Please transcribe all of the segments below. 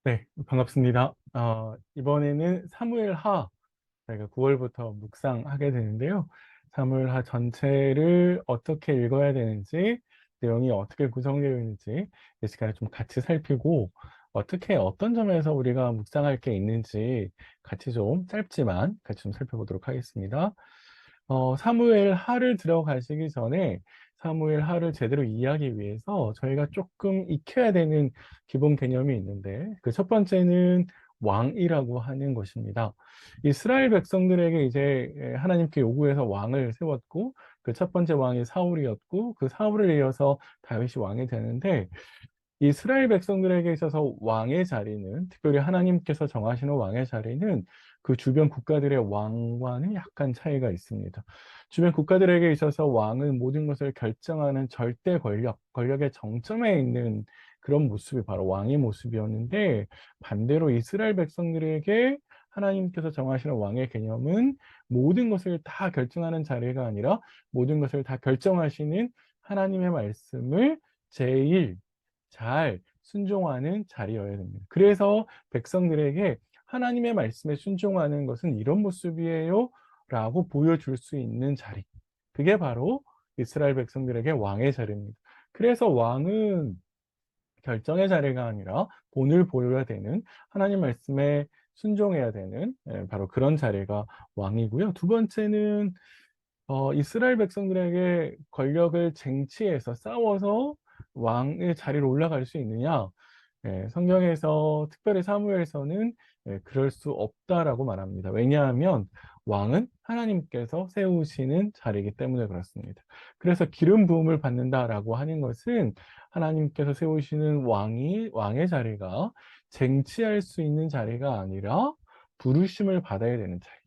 네, 반갑습니다. 이번에는 사무엘하 저희가 9월부터 묵상하게 되는데요. 사무엘하 전체를 어떻게 읽어야 되는지, 내용이 어떻게 구성되어 있는지 이 시간에 좀 같이 살피고 어떻게 어떤 점에서 우리가 묵상할 게 있는지 같이 좀 짧지만 같이 좀 살펴보도록 하겠습니다. 사무엘 하를 들어가시기 전에 사무엘 하를 제대로 이해하기 위해서 저희가 조금 익혀야 되는 기본 개념이 있는데 그 첫 번째는 왕이라고 하는 것입니다. 이스라엘 백성들에게 이제 하나님께 요구해서 왕을 세웠고 그 첫 번째 왕이 사울이었고 그 사울을 이어서 다윗이 왕이 되는데 이스라엘 백성들에게 있어서 왕의 자리는 특별히 하나님께서 정하시는 왕의 자리는 그 주변 국가들의 왕과는 약간 차이가 있습니다. 주변 국가들에게 있어서 왕은 모든 것을 결정하는 절대 권력의 정점에 있는 그런 모습이 바로 왕의 모습이었는데 반대로 이스라엘 백성들에게 하나님께서 정하시는 왕의 개념은 모든 것을 다 결정하는 자리가 아니라 모든 것을 다 결정하시는 하나님의 말씀을 제일 잘 순종하는 자리여야 됩니다. 그래서 백성들에게 하나님의 말씀에 순종하는 것은 이런 모습이에요 라고 보여줄 수 있는 자리. 그게 바로 이스라엘 백성들에게 왕의 자리입니다. 그래서 왕은 결정의 자리가 아니라 본을 보여야 되는 하나님 말씀에 순종해야 되는 바로 그런 자리가 왕이고요. 두 번째는 이스라엘 백성들에게 권력을 쟁취해서 싸워서 왕의 자리로 올라갈 수 있느냐? 성경에서 특별히 사무엘서는 그럴 수 없다라고 말합니다. 왜냐하면 왕은 하나님께서 세우시는 자리이기 때문에 그렇습니다. 그래서 기름 부음을 받는다라고 하는 것은 하나님께서 세우시는 왕의 자리가 쟁취할 수 있는 자리가 아니라 부르심을 받아야 되는 자리.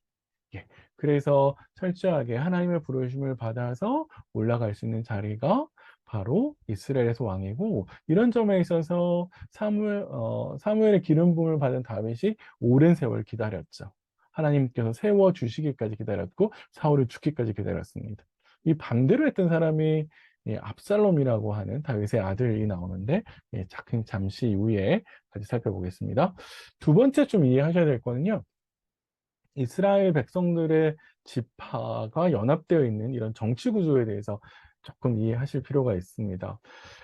예. 그래서 철저하게 하나님의 부르심을 받아서 올라갈 수 있는 자리가 바로 이스라엘에서 왕이고 이런 점에 있어서 사무엘의 기름 부음을 받은 다윗이 오랜 세월 기다렸죠. 하나님께서 세워 주시기까지 기다렸고 사울을 죽기까지 기다렸습니다. 이 반대로 했던 사람이 압살롬이라고 하는 다윗의 아들이 나오는데 잠시 이후에 같이 살펴보겠습니다. 두 번째 좀 이해하셔야 될 거는요. 이스라엘 백성들의 지파가 연합되어 있는 이런 정치 구조에 대해서 조금 이해하실 필요가 있습니다.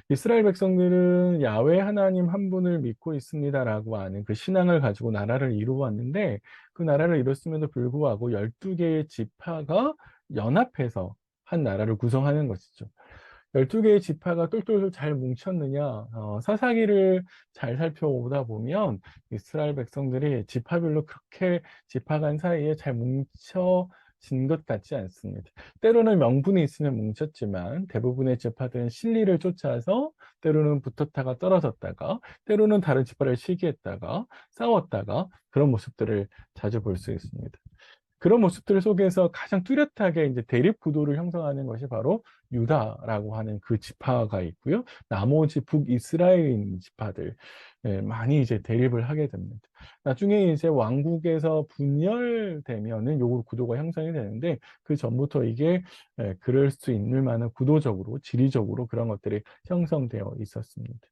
이스라엘 백성들은 야훼 하나님 한 분을 믿고 있습니다라고 하는 그 신앙을 가지고 나라를 이루어왔는데 그 나라를 이뤘음에도 불구하고 12개의 지파가 연합해서 한 나라를 구성하는 것이죠. 12개의 지파가 똘똘 잘 뭉쳤느냐, 사사기를 잘 살펴보다 보면 이스라엘 백성들이 지파별로 그렇게 지파 간 사이에 잘 뭉쳐진 것 같지 않습니다. 때로는 명분이 있으면 뭉쳤지만 대부분의 지파들은 실리를 쫓아서 때로는 붙었다가 떨어졌다가 때로는 다른 지파를 시기했다가 싸웠다가 그런 모습들을 자주 볼 수 있습니다. 그런 모습들 속에서 가장 뚜렷하게 이제 대립 구도를 형성하는 것이 바로 유다라고 하는 그 지파가 있고요. 나머지 북이스라엘인 지파들 많이 이제 대립을 하게 됩니다. 나중에 이제 왕국에서 분열되면은 요 구도가 형성이 되는데 그 전부터 이게 그럴 수 있는 만한 구도적으로 지리적으로 그런 것들이 형성되어 있었습니다.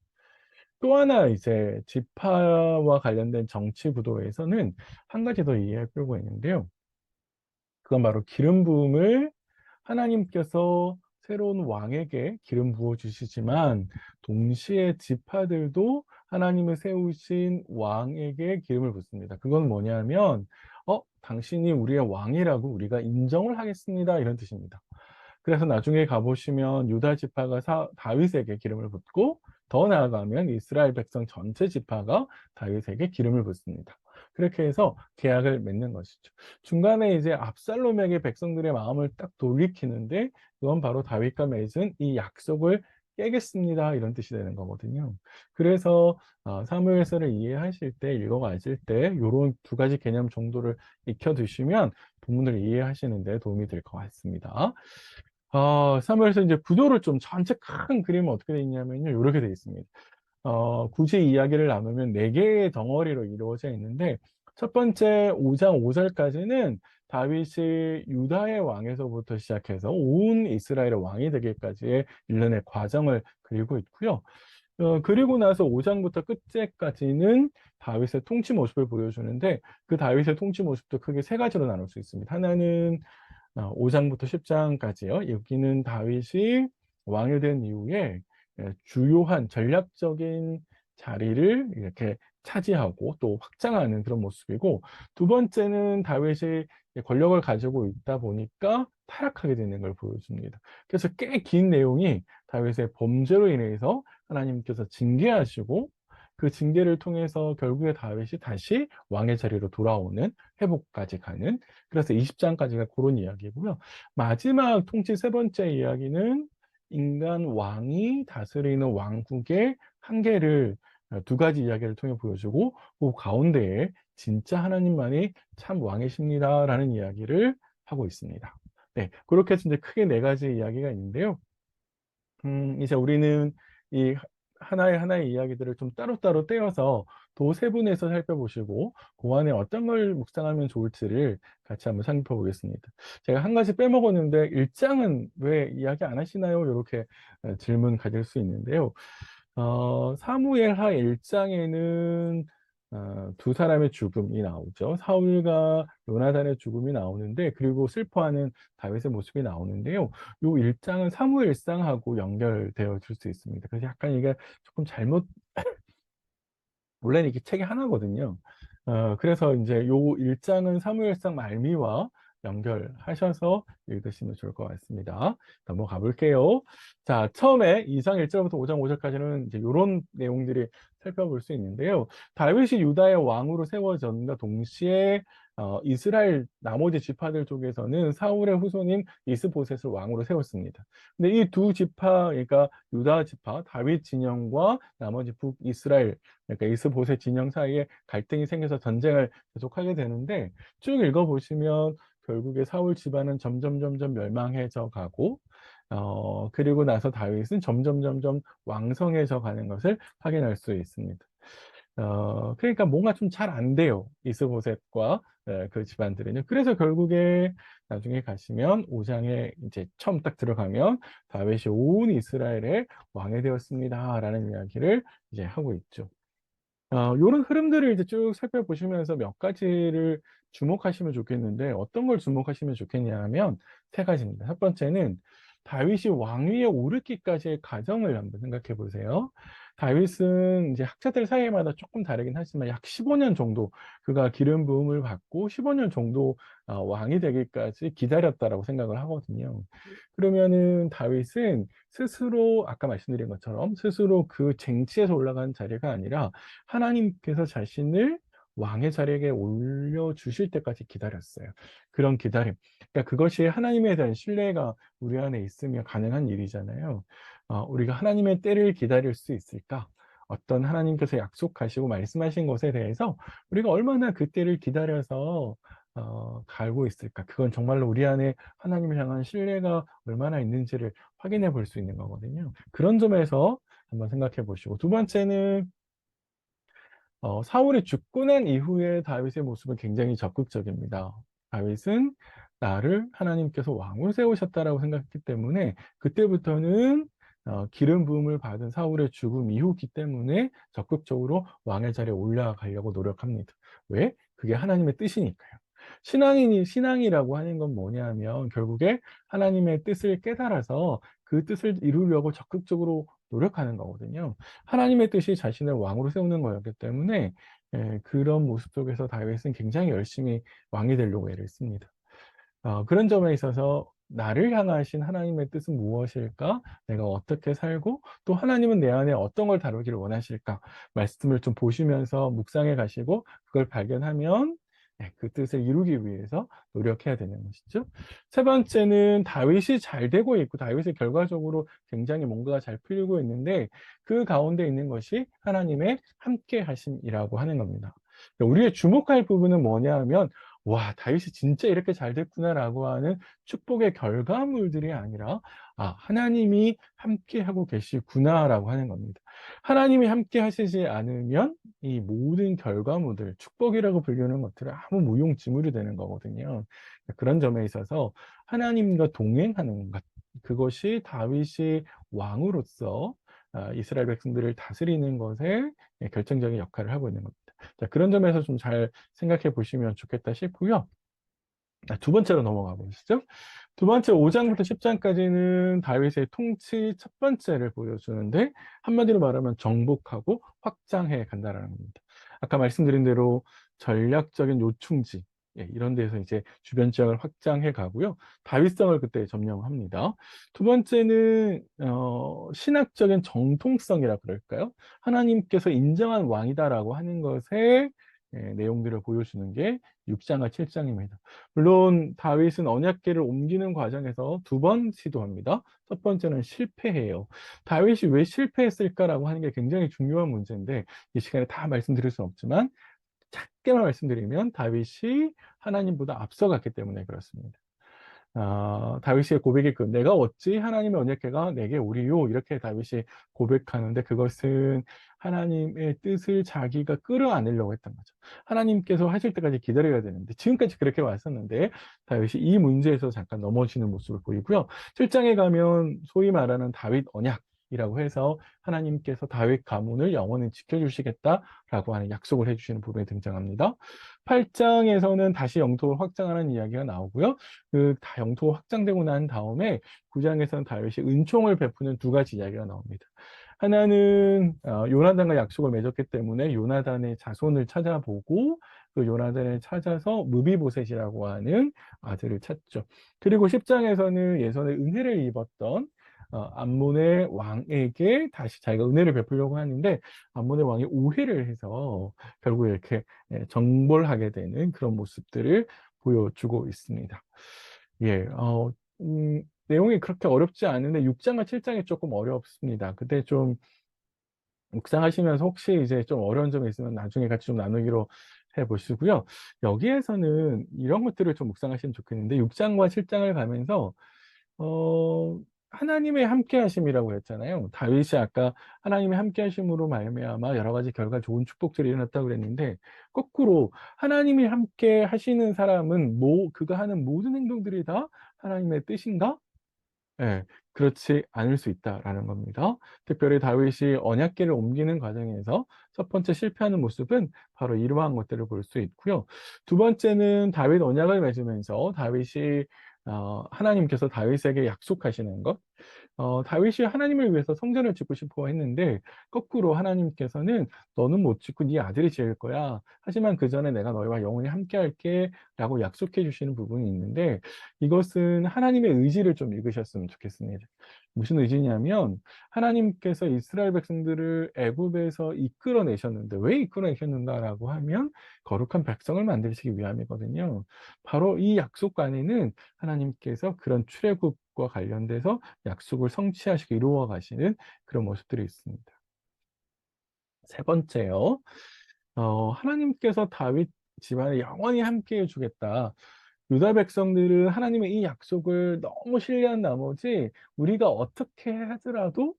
또 하나 이제 지파와 관련된 정치 구도에서는 한 가지 더 이해할 필요가 있는데요. 그건 바로 기름 부음을 하나님께서 새로운 왕에게 기름 부어 주시지만 동시에 지파들도 하나님을 세우신 왕에게 기름을 붓습니다. 그건 뭐냐면 당신이 우리의 왕이라고 우리가 인정을 하겠습니다. 이런 뜻입니다. 그래서 나중에 가보시면 유다 지파가 다윗에게 기름을 붓고 더 나아가면 이스라엘 백성 전체 지파가 다윗에게 기름을 붓습니다. 그렇게 해서 계약을 맺는 것이죠. 중간에 이제 압살롬에게 백성들의 마음을 딱 돌이키는데 그건 바로 다윗과 맺은 이 약속을 깨겠습니다. 이런 뜻이 되는 거거든요. 그래서 사무엘서를 이해하실 때, 읽어가실 때 이런 두 가지 개념 정도를 익혀두시면 본문을 이해하시는 데 도움이 될 것 같습니다. 사무엘서 이제 구조를 좀 전체 큰 그림은 어떻게 되어 있냐면요. 이렇게 되어 있습니다. 굳이 이야기를 나누면 네 개의 덩어리로 이루어져 있는데 첫 번째 5장 5절까지는 다윗이 유다의 왕에서부터 시작해서 온 이스라엘의 왕이 되기까지의 일련의 과정을 그리고 있고요. 그리고 나서 5장부터 끝째까지는 다윗의 통치 모습을 보여주는데 그 다윗의 통치 모습도 크게 세 가지로 나눌 수 있습니다. 하나는 5장부터 10장까지요. 여기는 다윗이 왕이 된 이후에 주요한 전략적인 자리를 이렇게 차지하고 또 확장하는 그런 모습이고, 두 번째는 다윗이 권력을 가지고 있다 보니까 타락하게 되는 걸 보여줍니다. 그래서 꽤 긴 내용이 다윗의 범죄로 인해서 하나님께서 징계하시고 그 징계를 통해서 결국에 다윗이 다시 왕의 자리로 돌아오는, 회복까지 가는, 그래서 20장까지가 그런 이야기고요. 마지막 통치 세 번째 이야기는 인간 왕이 다스리는 왕국의 한계를 두 가지 이야기를 통해 보여주고, 그 가운데에 진짜 하나님만이 참 왕이십니다라는 이야기를 하고 있습니다. 네, 그렇게 해서 이제 크게 네 가지 이야기가 있는데요. 이제 우리는 이 하나의 하나의 이야기들을 좀 따로따로 떼어서 도 세분해서 살펴보시고 그 안에 어떤 걸 묵상하면 좋을지를 같이 한번 살펴보겠습니다. 제가 한 가지 빼먹었는데 1장은 왜 이야기 안 하시나요? 이렇게 질문 가질 수 있는데요. 사무엘하 1장에는 두 사람의 죽음이 나오죠. 사울과 요나단의 죽음이 나오는데, 그리고 슬퍼하는 다윗의 모습이 나오는데요. 요 1장은 사무엘상하고 연결되어 줄 수 있습니다. 그래서 약간 이게 조금 잘못, 원래는 이게 책이 하나거든요. 그래서 이제 요 1장은 사무엘상 말미와 연결하셔서 읽으시면 좋을 것 같습니다. 넘어가 볼게요. 자, 처음에 2장 1절부터 5장 5절까지는 이제 요런 내용들이 살펴볼 수 있는데요. 다윗이 유다의 왕으로 세워졌는가 동시에 이스라엘 나머지 지파들 쪽에서는 사울의 후손인 이스보셋을 왕으로 세웠습니다. 근데 이 두 지파, 그러니까 유다 지파, 다윗 진영과 나머지 북이스라엘, 그러니까 이스보셋 진영 사이에 갈등이 생겨서 전쟁을 계속하게 되는데, 쭉 읽어보시면 결국에 사울 집안은 점점 멸망해져 가고, 그리고 나서 다윗은 점점 왕성해져 가는 것을 확인할 수 있습니다. 그러니까 뭔가 좀 잘 안 돼요. 이스보셋과 그 집안들은요. 그래서 결국에 나중에 가시면 5장에 이제 처음 딱 들어가면 다윗이 온 이스라엘의 왕이 되었습니다라는 이야기를 이제 하고 있죠. 요런 흐름들을 이제 쭉 살펴보시면서 몇 가지를 주목하시면 좋겠는데, 어떤 걸 주목하시면 좋겠냐 하면 세 가지입니다. 첫 번째는 다윗이 왕위에 오르기까지의 과정을 한번 생각해 보세요. 다윗은 이제 학자들 사이마다 조금 다르긴 하지만 약 15년 정도 그가 기름 부음을 받고 15년 정도 왕이 되기까지 기다렸다라고 생각을 하거든요. 그러면은 다윗은 스스로 아까 말씀드린 것처럼 스스로 그 쟁취에서 올라간 자리가 아니라 하나님께서 자신을 왕의 자리에 올려주실 때까지 기다렸어요. 그런 기다림. 그러니까 그것이 하나님에 대한 신뢰가 우리 안에 있으면 가능한 일이잖아요. 우리가 하나님의 때를 기다릴 수 있을까? 어떤 하나님께서 약속하시고 말씀하신 것에 대해서 우리가 얼마나 그 때를 기다려서 갈고 있을까? 그건 정말로 우리 안에 하나님을 향한 신뢰가 얼마나 있는지를 확인해 볼 수 있는 거거든요. 그런 점에서 한번 생각해 보시고, 두 번째는 사울이 죽고 난 이후에 다윗의 모습은 굉장히 적극적입니다. 다윗은 나를 하나님께서 왕으로 세우셨다라고 생각했기 때문에 그때부터는 기름 부음을 받은 사울의 죽음 이후기 때문에 적극적으로 왕의 자리에 올라가려고 노력합니다. 왜? 그게 하나님의 뜻이니까요. 신앙이라고 하는 건 뭐냐면 결국에 하나님의 뜻을 깨달아서 그 뜻을 이루려고 적극적으로 노력하는 거거든요. 하나님의 뜻이 자신을 왕으로 세우는 거였기 때문에 그런 모습 속에서 다윗은 굉장히 열심히 왕이 되려고 애를 씁니다. 그런 점에 있어서 나를 향하신 하나님의 뜻은 무엇일까? 내가 어떻게 살고 또 하나님은 내 안에 어떤 걸 다루기를 원하실까? 말씀을 좀 보시면서 묵상해 가시고 그걸 발견하면 그 뜻을 이루기 위해서 노력해야 되는 것이죠. 세 번째는 다윗이 잘 되고 있고 다윗이 결과적으로 굉장히 뭔가가 잘 풀리고 있는데 그 가운데 있는 것이 하나님의 함께 하심이라고 하는 겁니다. 우리의 주목할 부분은 뭐냐 하면 와, 다윗이 진짜 이렇게 잘 됐구나라고 하는 축복의 결과물들이 아니라, 하나님이 함께 하고 계시구나라고 하는 겁니다. 하나님이 함께 하시지 않으면 이 모든 결과물들, 축복이라고 불리는 것들은 아무 무용지물이 되는 거거든요. 그런 점에 있어서 하나님과 동행하는 것, 그것이 다윗이 왕으로서 이스라엘 백성들을 다스리는 것에 결정적인 역할을 하고 있는 겁니다. 자, 그런 점에서 좀 잘 생각해 보시면 좋겠다 싶고요. 두 번째로 넘어가 보시죠. 두 번째 5장부터 10장까지는 다윗의 통치 첫 번째를 보여주는데 한마디로 말하면 정복하고 확장해 간다라는 겁니다. 아까 말씀드린 대로 전략적인 요충지 이런 데서 이제 주변 지역을 확장해 가고요. 다윗성을 그때 점령합니다. 두 번째는 신학적인 정통성이라 그럴까요? 하나님께서 인정한 왕이다라고 하는 것에 내용들을 보여주는 게 6장과 7장입니다. 물론 다윗은 언약궤를 옮기는 과정에서 두 번 시도합니다. 첫 번째는 실패해요. 다윗이 왜 실패했을까라고 하는 게 굉장히 중요한 문제인데 이 시간에 다 말씀드릴 수는 없지만 작게만 말씀드리면 다윗이 하나님보다 앞서갔기 때문에 그렇습니다. 다윗의 고백이 내가 어찌 하나님의 언약궤가 내게 오리요 이렇게 다윗이 고백하는데 그것은 하나님의 뜻을 자기가 끌어안으려고 했던 거죠. 하나님께서 하실 때까지 기다려야 되는데 지금까지 그렇게 왔었는데 다윗이 이 문제에서 잠깐 넘어지는 모습을 보이고요. 7장에 가면 소위 말하는 다윗 언약이라고 해서 하나님께서 다윗 가문을 영원히 지켜주시겠다라고 하는 약속을 해주시는 부분이 등장합니다. 8장에서는 다시 영토를 확장하는 이야기가 나오고요. 그 다 영토 확장되고 난 다음에 9장에서는 다윗이 은총을 베푸는 두 가지 이야기가 나옵니다. 하나는 요나단과 약속을 맺었기 때문에 요나단의 자손을 찾아보고 그 요나단을 찾아서 무비보셋이라고 하는 아들을 찾죠. 그리고 10장에서는 예전에 은혜를 입었던 암몬의 왕에게 다시 자기가 은혜를 베풀려고 하는데 암몬의 왕이 오해를 해서 결국 이렇게 정벌하게 되는 그런 모습들을 보여주고 있습니다. 예, 내용이 그렇게 어렵지 않은데 6장과 7장이 조금 어렵습니다. 그때 좀 묵상하시면서 혹시 이제 좀 어려운 점이 있으면 나중에 같이 좀 나누기로 해 보시고요. 여기에서는 이런 것들을 좀 묵상하시면 좋겠는데 6장과 7장을 가면서 어, 하나님의 함께 하심이라고 했잖아요. 다윗이 아까 하나님의 함께 하심으로 말미암아 여러 가지 결과 좋은 축복들이 일어났다고 그랬는데 거꾸로 하나님이 함께 하시는 사람은 그가 하는 모든 행동들이 다 하나님의 뜻인가? 예, 그렇지 않을 수 있다라는 겁니다. 특별히 다윗이 언약궤를 옮기는 과정에서 첫 번째 실패하는 모습은 바로 이러한 것들을 볼 수 있고요. 두 번째는 다윗 언약을 맺으면서 다윗이 하나님께서 다윗에게 약속하시는 것, 다윗이 하나님을 위해서 성전을 짓고 싶어 했는데 거꾸로 하나님께서는 너는 못 짓고 네 아들이 지을 거야. 하지만 그 전에 내가 너희와 영원히 함께 할게 라고 약속해 주시는 부분이 있는데 이것은 하나님의 의지를 좀 읽으셨으면 좋겠습니다. 무슨 의지냐면 하나님께서 이스라엘 백성들을 애굽에서 이끌어내셨는데 왜 이끌어내셨는가라고 하면 거룩한 백성을 만드시기 위함이거든요. 바로 이 약속 안에는 하나님께서 그런 출애굽과 관련돼서 약속을 성취하시고 이루어 가시는 그런 모습들이 있습니다. 세 번째요. 하나님께서 다윗 집안에 영원히 함께 해주겠다. 유다 백성들은 하나님의 이 약속을 너무 신뢰한 나머지 우리가 어떻게 하더라도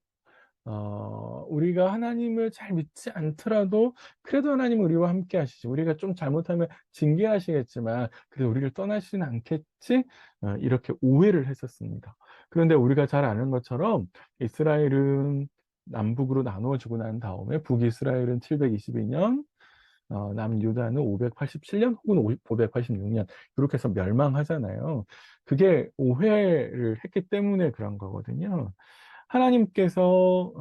우리가 하나님을 잘 믿지 않더라도 그래도 하나님은 우리와 함께 하시지. 우리가 좀 잘못하면 징계하시겠지만 그래도 우리를 떠나시는 않겠지? 이렇게 오해를 했었습니다. 그런데 우리가 잘 아는 것처럼 이스라엘은 남북으로 나누어지고 난 다음에 북이스라엘은 722년, 남유다는 587년 혹은 586년 이렇게 해서 멸망하잖아요. 그게 오해를 했기 때문에 그런 거거든요. 하나님께서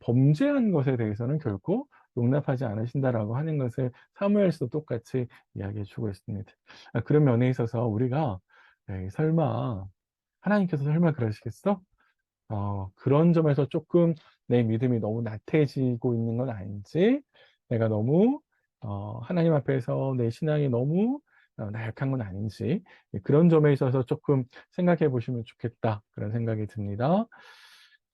범죄한 것에 대해서는 결코 용납하지 않으신다라고 하는 것을 사무엘서도 똑같이 이야기해 주고 있습니다. 그런 면에 있어서 우리가 에이, 설마 하나님께서 설마 그러시겠어? 그런 점에서 조금 내 믿음이 너무 나태해지고 있는 건 아닌지, 내가 너무 하나님 앞에서 내 신앙이 너무 나약한 건 아닌지 그런 점에 있어서 조금 생각해 보시면 좋겠다 그런 생각이 듭니다.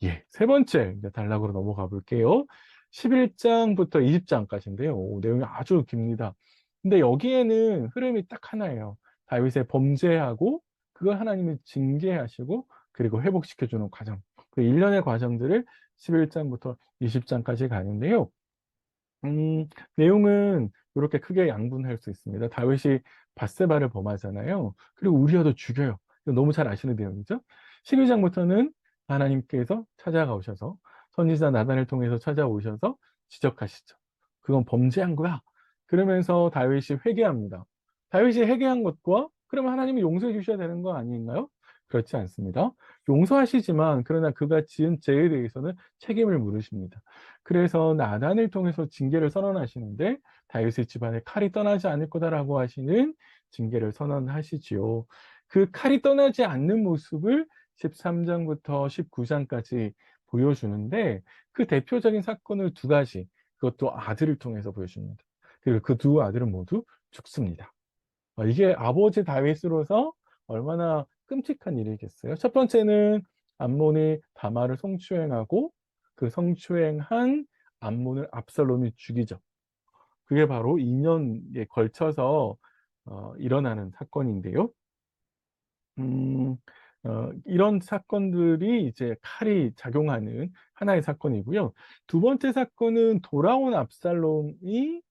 예, 세 번째 이제 단락으로 넘어가 볼게요. 11장부터 20장까지인데요. 내용이 아주 깁니다. 근데 여기에는 흐름이 딱 하나예요. 다윗의 범죄하고 그걸 하나님이 징계하시고 그리고 회복시켜주는 과정. 그 일련의 과정들을 11장부터 20장까지 가는데요. 내용은 이렇게 크게 양분할 수 있습니다. 다윗이 밧세바를 범하잖아요. 그리고 우리아도 죽여요. 이거 너무 잘 아시는 내용이죠. 12장부터는 하나님께서 찾아가오셔서 선지자 나단을 통해서 찾아오셔서 지적하시죠. 그건 범죄한 거야. 그러면서 다윗이 회개합니다. 다윗이 회개한 것과 그러면 하나님이 용서해 주셔야 되는 거 아닌가요? 그렇지 않습니다. 용서하시지만 그러나 그가 지은 죄에 대해서는 책임을 물으십니다. 그래서 나단을 통해서 징계를 선언하시는데 다윗의 집안에 칼이 떠나지 않을 거다라고 하시는 징계를 선언하시지요. 그 칼이 떠나지 않는 모습을 13장부터 19장까지 보여주는데 그 대표적인 사건을 두 가지, 그것도 아들을 통해서 보여줍니다. 그리고 그 두 아들은 모두 죽습니다. 이게 아버지 다윗으로서 얼마나 끔찍한 일이겠어요. 첫 번째는 암몬이 다말을 성추행하고 그 성추행한 암몬을 압살롬이 죽이죠. 그게 바로 2년에 걸쳐서 일어나는 사건인데요. 음, 이런 사건들이 이제 칼이 작용하는 하나의 사건이고요. 두 번째 사건은 돌아온 압살롬이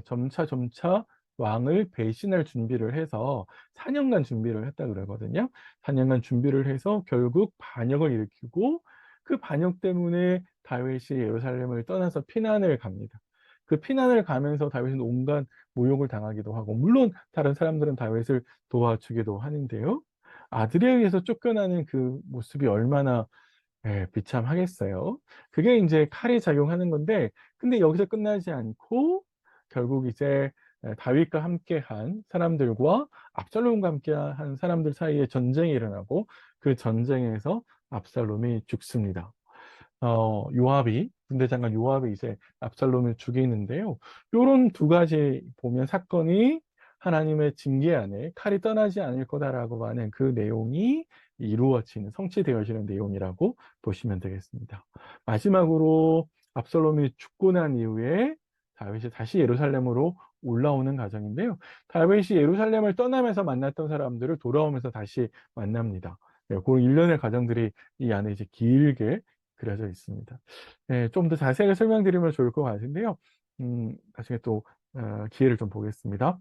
점차 왕을 배신할 준비를 해서 4년간 준비를 했다 그러거든요. 4년간 준비를 해서 결국 반역을 일으키고 그 반역 때문에 다윗이 예루살렘을 떠나서 피난을 갑니다. 그 피난을 가면서 다윗은 온갖 모욕을 당하기도 하고, 물론 다른 사람들은 다윗을 도와주기도 하는데요. 아들에 의해서 쫓겨나는 그 모습이 얼마나 비참하겠어요. 그게 이제 칼이 작용하는 건데, 근데 여기서 끝나지 않고 결국 이제 다윗과 함께한 사람들과 압살롬과 함께한 사람들 사이에 전쟁이 일어나고 그 전쟁에서 압살롬이 죽습니다. 요압이 군대 장관 요압이 이제 압살롬을 죽이는데요. 요런 두 가지 보면 사건이 하나님의 징계 안에 칼이 떠나지 않을 거다라고 하는 그 내용이 이루어지는 성취되어지는 내용이라고 보시면 되겠습니다. 마지막으로 압살롬이 죽고 난 이후에 다윗이 다시 예루살렘으로 올라오는 과정인데요. 다윗이 예루살렘을 떠나면서 만났던 사람들을 돌아오면서 다시 만납니다. 그 일련의 과정들이 이 안에 이제 길게 그려져 있습니다. 네, 좀 더 자세하게 설명드리면 좋을 것 같은데요. 나중에 또 기회를 좀 보겠습니다.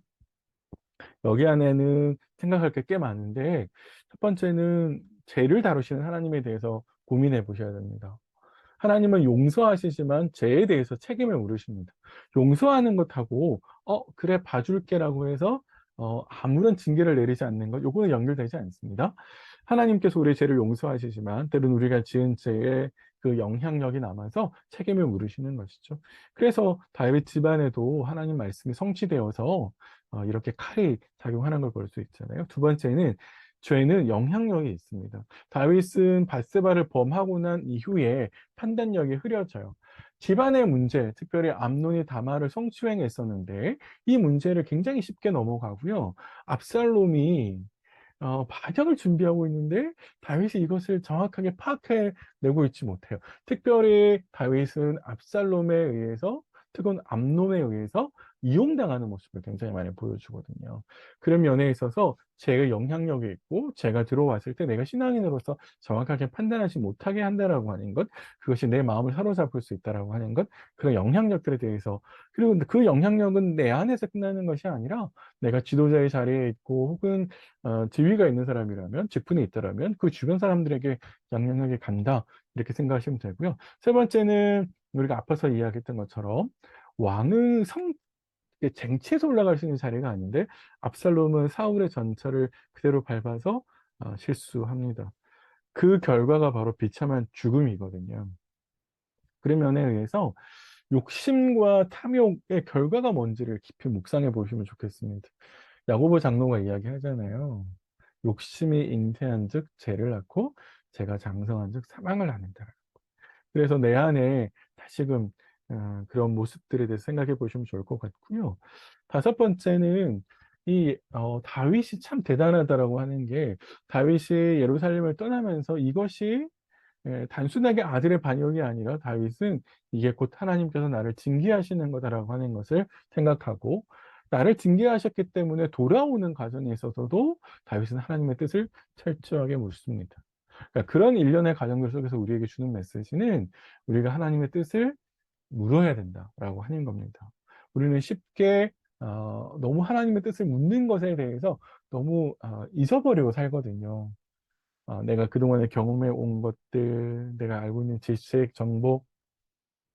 여기 안에는 생각할 게 꽤 많은데 첫 번째는 죄를 다루시는 하나님에 대해서 고민해 보셔야 됩니다. 하나님은 용서하시지만 죄에 대해서 책임을 물으십니다. 용서하는 것하고 그래 봐줄게라고 해서 아무런 징계를 내리지 않는 것, 요거는 연결되지 않습니다. 하나님께서 우리의 죄를 용서하시지만 때로는 우리가 지은 죄에 그 영향력이 남아서 책임을 물으시는 것이죠. 그래서 다윗 집안에도 하나님 말씀이 성취되어서 이렇게 칼이 작용하는 걸 볼 수 있잖아요. 두 번째는 죄는 영향력이 있습니다. 다윗은 밧세바를 범하고 난 이후에 판단력이 흐려져요. 집안의 문제, 특별히 암논이 다말을 성추행했었는데 이 문제를 굉장히 쉽게 넘어가고요. 압살롬이 반역을 준비하고 있는데 다윗이 이것을 정확하게 파악해내고 있지 못해요. 특별히 다윗은 압살롬에 의해서 특은 암논에 의해서 이용당하는 모습을 굉장히 많이 보여주거든요. 그런 면에 있어서 제가 영향력이 있고 제가 들어왔을 때 내가 신앙인으로서 정확하게 판단하지 못하게 한다라고 하는 것, 그것이 내 마음을 사로잡을 수 있다라고 하는 것, 그런 영향력들에 대해서, 그리고 그 영향력은 내 안에서 끝나는 것이 아니라 내가 지도자의 자리에 있고 혹은 지위가 있는 사람이라면, 직분에 있더라면 그 주변 사람들에게 영향력이 간다, 이렇게 생각하시면 되고요. 세 번째는 우리가 앞서서 이야기했던 것처럼 왕은 쟁취해서 올라갈 수 있는 자리가 아닌데 압살롬은 사울의 전철을 그대로 밟아서 실수합니다. 그 결과가 바로 비참한 죽음이거든요. 그런 면에 의해서 욕심과 탐욕의 결과가 뭔지를 깊이 묵상해 보시면 좋겠습니다. 야고보 장로가 이야기하잖아요. 욕심이 잉태한즉 죄를 낳고 죄가 장성한즉 사망을 낳는다. 그래서 내 안에 다시금 그런 모습들에 대해서 생각해 보시면 좋을 것 같고요. 다섯 번째는 이 다윗이 참 대단하다라고 하는 게, 다윗이 예루살렘을 떠나면서 이것이 단순하게 아들의 반역이 아니라 다윗은 이게 곧 하나님께서 나를 징계하시는 거다라고 하는 것을 생각하고, 나를 징계하셨기 때문에 돌아오는 과정에 있어서도 다윗은 하나님의 뜻을 철저하게 묻습니다. 그러니까 그런 일련의 과정들 속에서 우리에게 주는 메시지는 우리가 하나님의 뜻을 물어야 된다라고 하는 겁니다. 우리는 쉽게 너무 하나님의 뜻을 묻는 것에 대해서 너무 잊어버리고 살거든요. 내가 그동안에 경험해 온 것들, 내가 알고 있는 지식, 정보,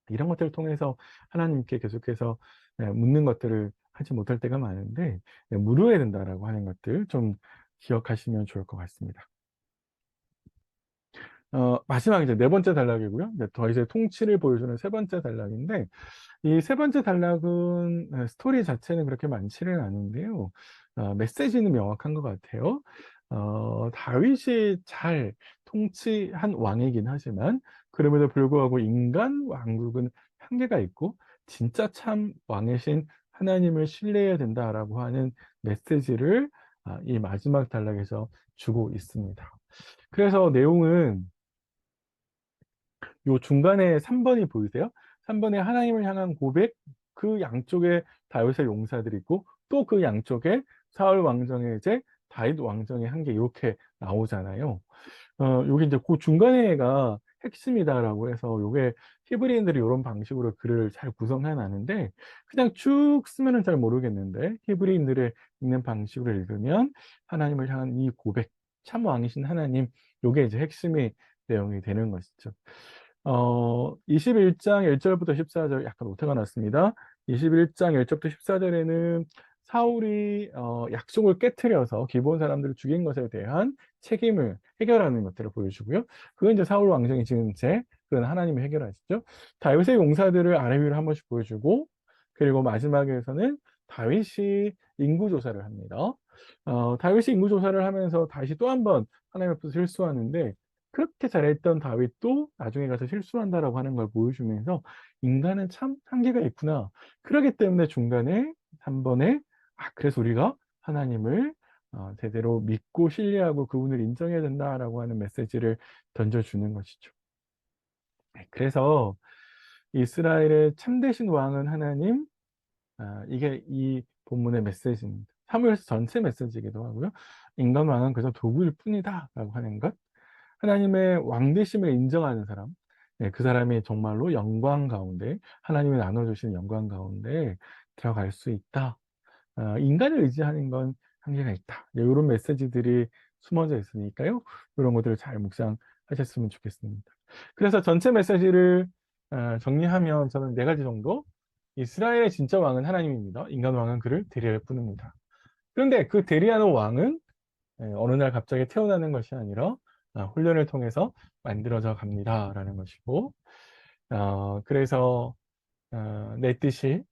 이런 것들을 통해서 하나님께 계속해서 묻는 것들을 하지 못할 때가 많은데, 물어야 된다라고 하는 것들 좀 기억하시면 좋을 것 같습니다. 마지막 이제 네 번째 단락이고요. 이제 더 이제 통치를 보여주는 세 번째 단락인데, 이 세 번째 단락은 스토리 자체는 그렇게 많지는 않은데요. 메시지는 명확한 것 같아요. 다윗이 잘 통치한 왕이긴 하지만 그럼에도 불구하고 인간 왕국은 한계가 있고 진짜 참 왕이신 하나님을 신뢰해야 된다라고 하는 메시지를 이 마지막 단락에서 주고 있습니다. 그래서 내용은 요 중간에 3번이 보이세요? 3번에 하나님을 향한 고백, 그 양쪽에 다윗의 용사들이 있고 또 그 양쪽에 사울 왕정의 이제 다윗 왕정의 한계 이렇게 나오잖아요. 요게 이제 그 중간에가 핵심이다라고 해서 요게 히브리인들이 요런 방식으로 글을 잘 구성해 놨는데 그냥 쭉 쓰면은 잘 모르겠는데 히브리인들의 읽는 방식으로 읽으면 하나님을 향한 이 고백, 참 왕이신 하나님, 요게 이제 핵심의 내용이 되는 것이죠. 21장 1절부터 14절 약간 오타가 났습니다. 21장 1절부터 14절에는 사울이 약속을 깨트려서 기브온 사람들을 죽인 것에 대한 책임을 해결하는 것들을 보여주고요. 그건 이제 사울 왕정이 지은 죄, 그건 하나님이 해결하시죠. 다윗의 용사들을 아래 위로 한 번씩 보여주고, 그리고 마지막에서는 다윗이 인구조사를 합니다. 다윗이 인구조사를 하면서 다시 또 한 번 하나님 앞에서 실수하는데, 그렇게 잘했던 다윗도 나중에 가서 실수한다라고 하는 걸 보여주면서 인간은 참 한계가 있구나. 그러기 때문에 중간에 한 번에 그래서 우리가 하나님을 제대로 믿고 신뢰하고 그분을 인정해야 된다라고 하는 메시지를 던져주는 것이죠. 네, 그래서 이스라엘의 참되신 왕은 하나님, 이게 이 본문의 메시지입니다. 사무엘서 전체 메시지이기도 하고요. 인간 왕은 그저 도구일 뿐이다라고 하는 것. 하나님의 왕되심을 인정하는 사람, 그 사람이 정말로 영광 가운데, 하나님이 나눠주신 영광 가운데 들어갈 수 있다. 인간을 의지하는 건 한계가 있다. 이런 메시지들이 숨어져 있으니까요. 이런 것들을 잘 묵상하셨으면 좋겠습니다. 그래서 전체 메시지를 정리하면 저는 네 가지 정도. 이스라엘의 진짜 왕은 하나님입니다. 인간 왕은 그를 대리할 뿐입니다. 그런데 그 대리하는 왕은 어느 날 갑자기 태어나는 것이 아니라 훈련을 통해서 만들어져 갑니다라는 것이고, 그래서 내 뜻이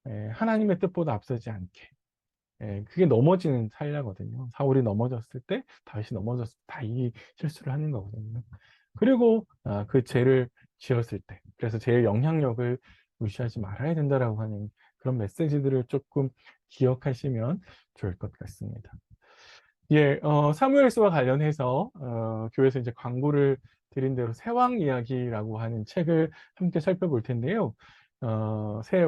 하나님의 뜻보다 앞서지 않게, 그게 넘어지는 찰나거든요. 사울이 넘어졌을 때, 다윗이 넘어졌을 때 다 이 실수를 하는 거거든요. 그리고 그 죄를 지었을 때, 그래서 죄의 영향력을 무시하지 말아야 된다라고 하는 그런 메시지들을 조금 기억하시면 좋을 것 같습니다. 예, 사무엘서와 관련해서 교회에서 이제 광고를 드린 대로 새왕 이야기라고 하는 책을 함께 살펴볼 텐데요. 새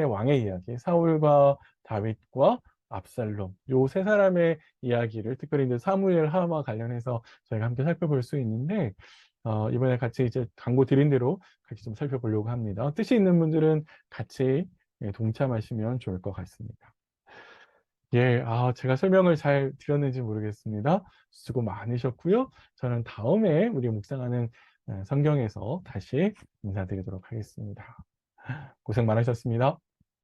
왕의 이야기, 사울과 다윗과 압살롬, 요 세 사람의 이야기를 특별히 이제 사무엘 하와 관련해서 저희가 함께 살펴볼 수 있는데, 이번에 같이 이제 광고 드린 대로 같이 좀 살펴보려고 합니다. 뜻이 있는 분들은 같이 동참하시면 좋을 것 같습니다. 예, 제가 설명을 잘 드렸는지 모르겠습니다. 수고 많으셨고요. 저는 다음에 우리 묵상하는 성경에서 다시 인사드리도록 하겠습니다. 고생 많으셨습니다.